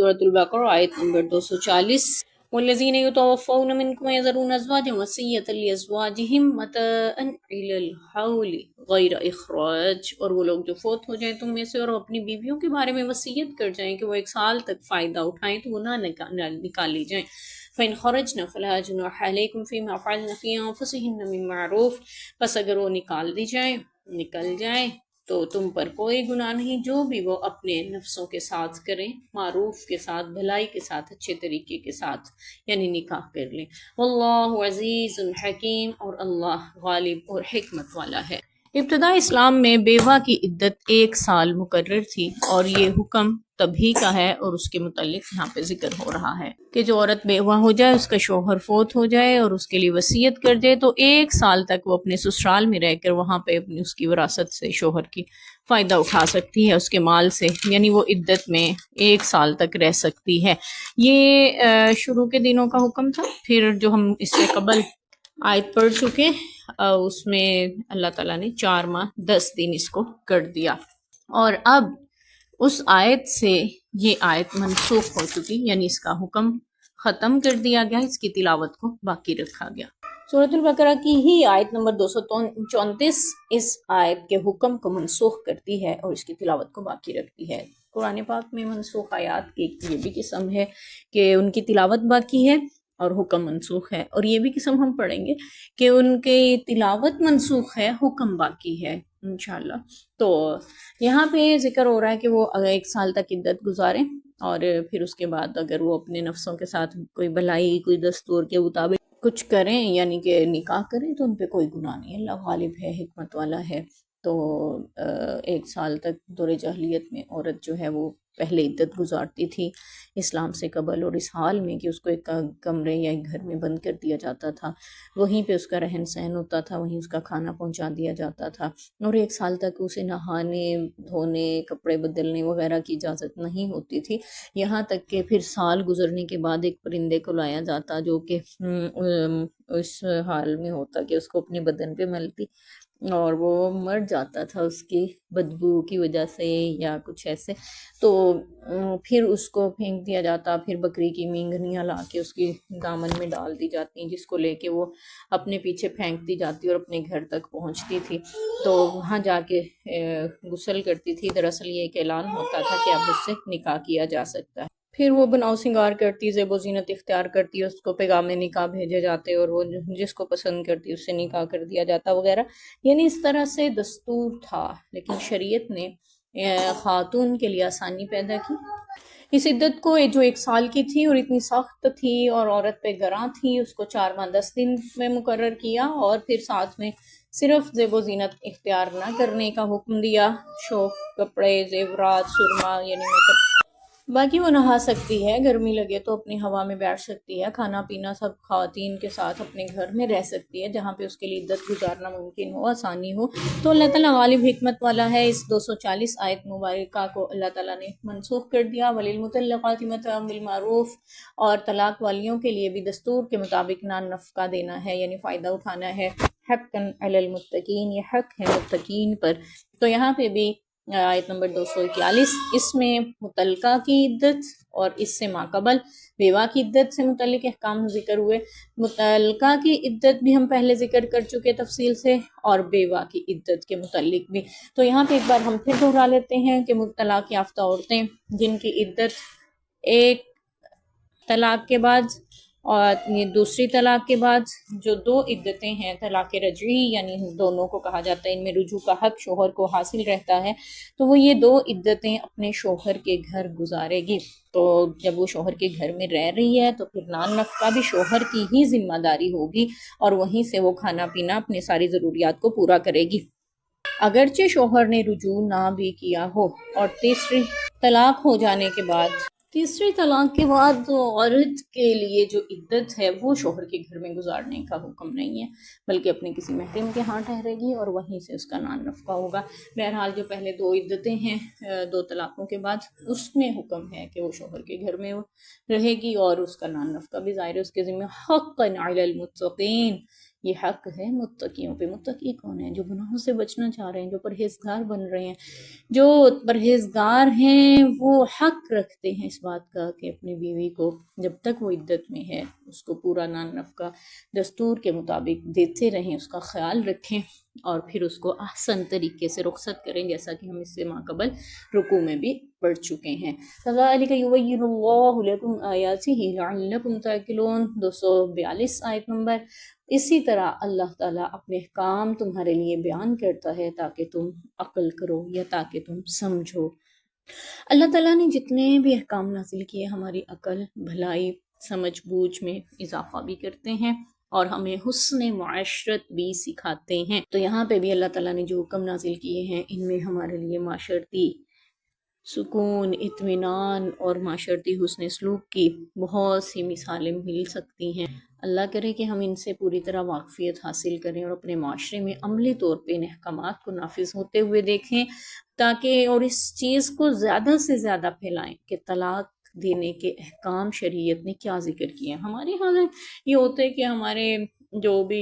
सूरत अल-बकरा आयत नंबर 240। वल्लज़ीना युतवफ़्फ़ौना मिनकुम वयज़रूना अज़वाजन वसिय्यतन लिअज़वाजिहिम मतअन इलल हौल गैर इख़राज। और वो लोग जो फोत हो जाएं तुम में से और अपनी बीवियों के बारे में वसीयत कर जाएं कि वो एक साल तक फ़ायदा उठाएं तो वो ना निकाली जाएं। फ़इन ख़रजना फ़ला जुनाह अलैकुम फ़ीमा फ़अलना फ़ी अनफ़ुसिहिन्ना मिन मारूफ़। बस अगर वो निकल जाए तो तुम पर कोई गुनाह नहीं जो भी वो अपने नफ्सों के साथ करें, मारूफ के साथ, भलाई के साथ, अच्छे तरीके के साथ, यानी निकाह कर लें। वल्लाहु अज़ीज़ुन हकीम, और अल्लाह गालिब और हिकमत वाला है। इब्तदा इस्लाम में बेवा की इद्दत 1 साल मुकर्रर थी और ये हुक्म तभी का है और उसके मुतालिक यहाँ पे जिक्र हो रहा है कि जो औरत बेवा हो जाए, उसका शोहर फोत हो जाए और उसके लिए वसीयत कर दे तो 1 साल तक वो अपने ससुराल में रहकर वहाँ पे अपनी उसकी विरासत से शोहर की फ़ायदा उठा सकती है, उसके माल से, यानी वो इद्दत में 1 साल तक रह सकती है। ये शुरू के दिनों का हुक्म था। फिर जो हम इससे कबल आयत पढ़ चुके उसमें अल्लाह ताला ने 4 माह 10 दिन इसको कर दिया और अब उस आयत से ये आयत मनसूख हो चुकी, यानी इसका हुक्म ख़त्म कर दिया गया, इसकी तिलावत को बाकी रखा गया। सूरत अल-बकरा की ही आयत नंबर 234 इस आयत के हुक्म को मनसूख करती है और इसकी तिलावत को बाकी रखती है। कुरान पाक में मनसूख आयात की ये भी किस्म है कि उनकी तिलावत बाकी है और हुक्म मनसूख है, और ये भी किस्म हम पढ़ेंगे कि उनके तिलावत मनसूख है, हुक्म बाकी है इंशाल्लाह। तो यहाँ पे जिक्र हो रहा है कि वो अगर 1 साल तक इद्दत गुजारें और फिर उसके बाद अगर वो अपने नफ्सों के साथ कोई भलाई, कोई दस्तूर के मुताबिक कुछ करें, यानी कि निकाह करें, तो उन पे कोई गुनाह नहीं है। अल्लाह गालिब है, हिकमत वाला है। तो 1 साल तक दौरे जahलियत में औरत जो है वो पहले इद्दत गुजारती थी इस्लाम से कबल, और इस हाल में कि उसको एक कमरे या एक घर में बंद कर दिया जाता था, वहीं पे उसका रहन सहन होता था, वहीं उसका खाना पहुंचा दिया जाता था, और 1 साल तक उसे नहाने, धोने, कपड़े बदलने वगैरह की इजाज़त नहीं होती थी। यहाँ तक कि फिर साल गुजरने के बाद एक परिंदे को लाया जाता जो कि उस हाल में होता कि उसको अपने बदन पे मलती और वो मर जाता था उसकी बदबू की वजह से या कुछ ऐसे, तो फिर उसको फेंक दिया जाता। फिर बकरी की मींगनियाँ ला के उसकी दामन में डाल दी जाती, जिसको लेके वो अपने पीछे फेंकती जाती और अपने घर तक पहुंचती थी। तो वहाँ जाके गुस्ल करती थी। दरअसल ये एक ऐलान होता था कि अब उससे निकाह किया जा सकता है। फिर वो बनाव सिंगार करती, ज़ेबो ज़ीनत इख्तियार करती, उसको पैगाम निकाह भेजे जाते और वो जिसको पसंद करती उससे निकाह कर दिया जाता वगैरह। यानी इस तरह से दस्तूर था, लेकिन शरीयत ने खातून के लिए आसानी पैदा की। इस इद्दत को जो 1 साल की थी और इतनी सख्त थी और औरत पे गरां थी, उसको 4 माह 10 दिन में मुकर्रर किया और फिर साथ में सिर्फ ज़ेबो ज़ीनत इख्तियार ना करने का हुक्म दिया। शौक, कपड़े, जेवरात, सुरमा यानी मेकअप, बाकी वो नहा सकती है, गर्मी लगे तो अपनी हवा में बैठ सकती है, खाना पीना सब ख़वातीन के साथ अपने घर में रह सकती है जहाँ पे उसके लिए इद्दत गुजारना मुमकिन हो, आसानी हो। तो अल्लाह ताला गालिब हिकमत वाला है। इस 240 आयत मुबारका को अल्लाह ताला ने मनसूख कर दिया। वलिल मुतल्लक़ाति मतअन बिल मारूफ़, और तलाक वालियों के लिए भी दस्तूर के मुताबिक नान नफ़का देना है, यानी फ़ायदा उठाना है। हक़्क़न अलल मुत्तक़ीन, ये हक़ है मुत्तक़ीन पर। तो यहाँ पे भी आयत नंबर 241, इसमें मुतल्का की इद्दत और इससे माकबल बेवा की इद्दत से मुतल्लिक अहकाम ज़िक्र हुए। मुतल्का की इद्दत भी हम पहले ज़िक्र कर चुके तफसील से, और बेवा की इद्दत के मुतल्लिक भी। तो यहाँ पे एक बार हम फिर दोहरा लेते हैं कि तलाक याफ्ता औरतें जिनकी इद्दत एक तलाक के बाद और ये दूसरी तलाक के बाद जो 2 इद्दतें हैं, तलाक रजई यानी दोनों को कहा जाता है, इनमें रुजू का हक शोहर को हासिल रहता है, तो वो ये 2 इद्दतें अपने शोहर के घर गुजारेगी। तो जब वो शोहर के घर में रह रही है तो फिर नान नफ़का भी शोहर की ही जिम्मेदारी होगी और वहीं से वो खाना पीना अपनी सारी ज़रूरियात को पूरा करेगी, अगरचे शोहर ने रुजू ना भी किया हो। और तीसरी तलाक हो जाने के बाद, तीसरी तलाक के बाद तो औरत के लिए जो इद्दत है वो शोहर के घर में गुजारने का हुक्म नहीं है, बल्कि अपने किसी महरम के यहाँ ठहरेगी और वहीं से उसका नान नफ़का होगा। बहरहाल जो पहले 2 इद्दतें हैं 2 तलाक़ों के बाद, उसमें हुक्म है कि वो शोहर के घर में वो रहेगी और उसका नान नफ़का भी ज़ाहिर है उसके ज़िम्मे। हक़्क़न अलल मुत्तक़ीन, یہ حق ہے متقیوں پہ۔ متقی کون ہیں؟ جو گناہوں سے بچنا چاہ رہے ہیں، جو پرہیزگار بن رہے ہیں۔ جو پرہیزگار ہیں وہ حق رکھتے ہیں اس بات کا کہ اپنی بیوی کو جب تک وہ عدت میں ہے اس کو پورا نان نفقہ دستور کے مطابق دیتے رہیں، اس کا خیال رکھیں، اور پھر اس کو احسن طریقے سے رخصت کریں، جیسا کہ ہم اس سے ماقبل رکوع میں بھی پڑھ چکے ہیں۔ كَذَلِكَ يُبَيِّنُ اللَّهُ لَكُمْ آيَاتِهِ لَعَلَّكُمْ تَعْقِلُونَ 242 آیت نمبر۔ اسی طرح اللہ تعالیٰ اپنے احکام تمہارے لیے بیان کرتا ہے تاکہ تم عقل کرو یا تاکہ تم سمجھو۔ اللہ تعالیٰ نے جتنے بھی احکام نازل کیے ہماری عقل، بھلائی، سمجھ بوجھ میں اضافہ بھی کرتے ہیں اور ہمیں حسن معاشرت بھی سکھاتے ہیں۔ تو یہاں پہ بھی اللہ تعالیٰ نے جو حکم نازل کیے ہیں ان میں ہمارے لیے معاشرتی سکون، اطمینان اور معاشرتی حسن سلوک کی بہت سی مثالیں مل سکتی ہیں۔ اللہ کرے کہ ہم ان سے پوری طرح واقفیت حاصل کریں اور اپنے معاشرے میں عملی طور پہ ان احکامات کو نافذ ہوتے ہوئے دیکھیں، تاکہ اور اس چیز کو زیادہ سے زیادہ پھیلائیں کہ طلاق دینے کے احکام شریعت نے کیا ذکر کیے ہیں۔ ہمارے یہاں یہ ہوتا ہے کہ ہمارے جو بھی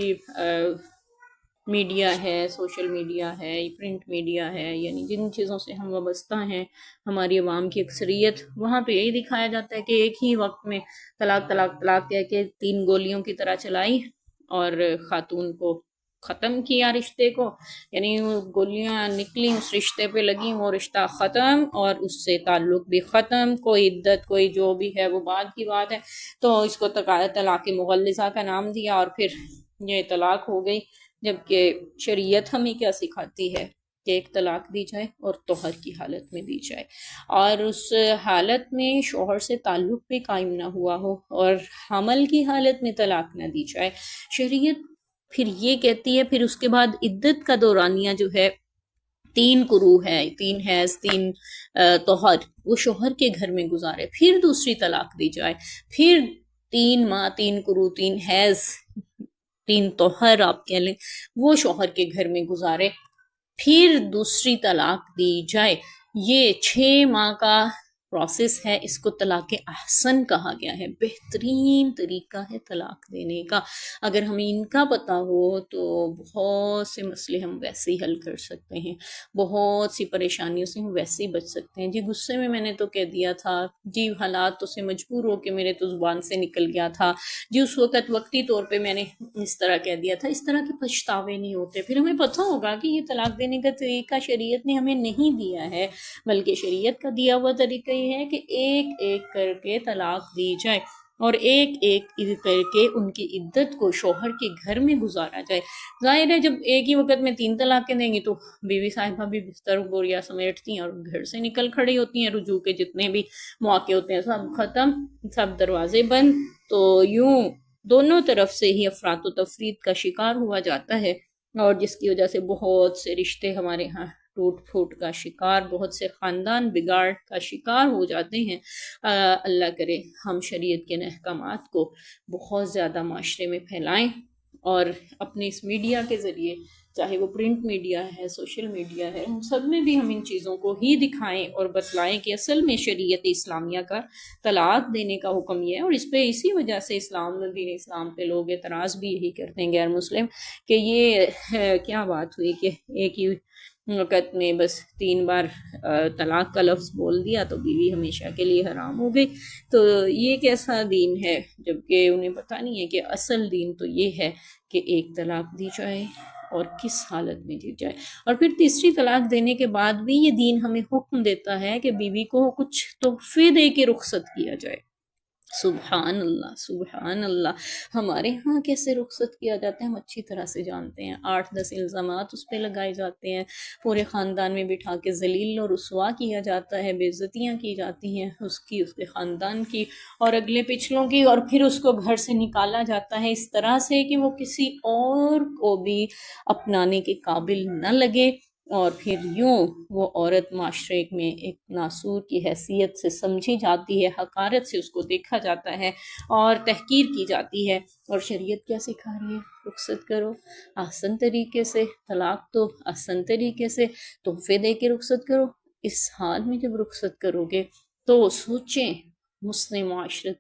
میڈیا ہے، سوشل میڈیا ہے، پرنٹ میڈیا ہے، یعنی جن چیزوں سے ہم وابستہ ہیں، ہماری عوام کی اکثریت، وہاں پہ یہی دکھایا جاتا ہے کہ ایک ہی وقت میں طلاق طلاق طلاق کہہ کے 3 گولیوں کی طرح چلائی اور خاتون کو ختم کیا رشتے کو، یعنی وہ گولیاں نکلیں اس رشتے پہ لگیں، وہ رشتہ ختم اور اس سے تعلق بھی ختم، کوئی عدت کوئی جو بھی ہے وہ بعد کی بات ہے۔ تو اس کو طلاق مغلظہ کا نام دیا اور پھر یہ طلاق ہو گئی، جبکہ شریعت ہمیں کیا سکھاتی ہے کہ ایک طلاق دی جائے اور طہر کی حالت میں دی جائے، اور اس حالت میں شوہر سے تعلق بھی قائم نہ ہوا ہو اور حمل کی حالت میں طلاق نہ دی جائے۔ شریعت پھر یہ کہتی ہے، پھر اس کے بعد عدت کا دورانیہ جو ہے 3 قروء ہے، 3 حیض 3 طہر، وہ شوہر کے گھر میں گزارے، پھر دوسری طلاق دی جائے، پھر 3 ماہ 3 قروء 3 حیض 3 طہر آپ کہہ لیں وہ شوہر کے گھر میں گزارے، پھر دوسری طلاق دی جائے۔ یہ 6 ماہ کا پروسیس ہے، اس کو طلاق احسن کہا گیا ہے، بہترین طریقہ ہے طلاق دینے کا۔ اگر ہمیں ان کا پتہ ہو تو بہت سے مسئلے ہم ویسے ہی حل کر سکتے ہیں، بہت سی پریشانیوں سے ہم ویسے ہی بچ سکتے ہیں۔ جی غصے میں نے تو کہہ دیا تھا، جی حالات تو سے مجبور ہو کے میرے تو زبان سے نکل گیا تھا، جی اس وقت وقتی طور پہ میں نے اس طرح کہہ دیا تھا، اس طرح کے پچھتاوے نہیں ہوتے۔ پھر ہمیں پتہ ہوگا کہ یہ طلاق دینے کا طریقہ شریعت نے ہمیں نہیں دیا ہے، بلکہ شریعت کا دیا ہوا طریقہ یہ ہے کہ ایک ایک کر کے طلاق دی جائے اور ایک ایک کر کے ان کی عدت کو شوہر کے گھر میں گزارا جائے۔ ظاہر ہے جب ایک ہی وقت میں 3 طلاقیں دیں گی تو بیوی صاحبہ بھی بستر بوریا سمیٹتی ہیں اور گھر سے نکل کھڑی ہوتی ہیں، رجوع کے جتنے بھی مواقع ہوتے ہیں سب ختم، سب دروازے بند۔ تو یوں دونوں طرف سے ہی افراد و تفرید کا شکار ہوا جاتا ہے، اور جس کی وجہ سے بہت سے رشتے ہمارے ہاں ٹوٹ پھوٹ کا شکار، بہت سے خاندان بگاڑ کا شکار ہو جاتے ہیں۔ اللہ کرے ہم شریعت کے احکامات کو بہت زیادہ معاشرے میں پھیلائیں اور اپنے اس میڈیا کے ذریعے، چاہے وہ پرنٹ میڈیا ہے، سوشل میڈیا ہے، ان سب میں بھی ہم ان چیزوں کو ہی دکھائیں اور بتلائیں کہ اصل میں شریعت اسلامیہ کا طلاق دینے کا حکم یہ ہے۔ اور اس پہ اسی وجہ سے دین اسلام پہ لوگ اعتراض بھی یہی کرتے ہیں غیر مسلم، کہ یہ کیا بات ہوئی کہ ایک ہی وقت میں بس 3 بار طلاق کا لفظ بول دیا تو بیوی ہمیشہ کے لیے حرام ہو گئی۔ تو یہ کیسا دین ہے، جبکہ انہیں پتہ نہیں ہے کہ اصل دین تو یہ ہے کہ ایک طلاق دی جائے اور کس حالت میں دی جائے، اور پھر تیسری طلاق دینے کے بعد بھی یہ دین ہمیں حکم دیتا ہے کہ بیوی کو کچھ تحفے دے کے رخصت کیا جائے۔ سبحان اللہ سبحان اللہ، ہمارے ہاں کیسے رخصت کیا جاتا ہے ہم اچھی طرح سے جانتے ہیں۔ 8-10 الزامات اس پہ لگائے جاتے ہیں، پورے خاندان میں بٹھا کے ذلیل اور رسوا کیا جاتا ہے، بے عزتیاں کی جاتی ہیں اس کی، اس کے خاندان کی اور اگلے پچھلوں کی، اور پھر اس کو گھر سے نکالا جاتا ہے اس طرح سے کہ وہ کسی اور کو بھی اپنانے کے قابل نہ لگے، اور پھر یوں وہ عورت معاشرے میں ایک ناسور کی حیثیت سے سمجھی جاتی ہے، حقارت سے اس کو دیکھا جاتا ہے اور تحقیر کی جاتی ہے۔ اور شریعت کیا سکھا رہی ہے؟ رخصت کرو آسان طریقے سے، طلاق تو آسان طریقے سے، تحفے دے کے رخصت کرو۔ اس حال میں جب رخصت کرو گے تو سوچیں مسلم معاشرت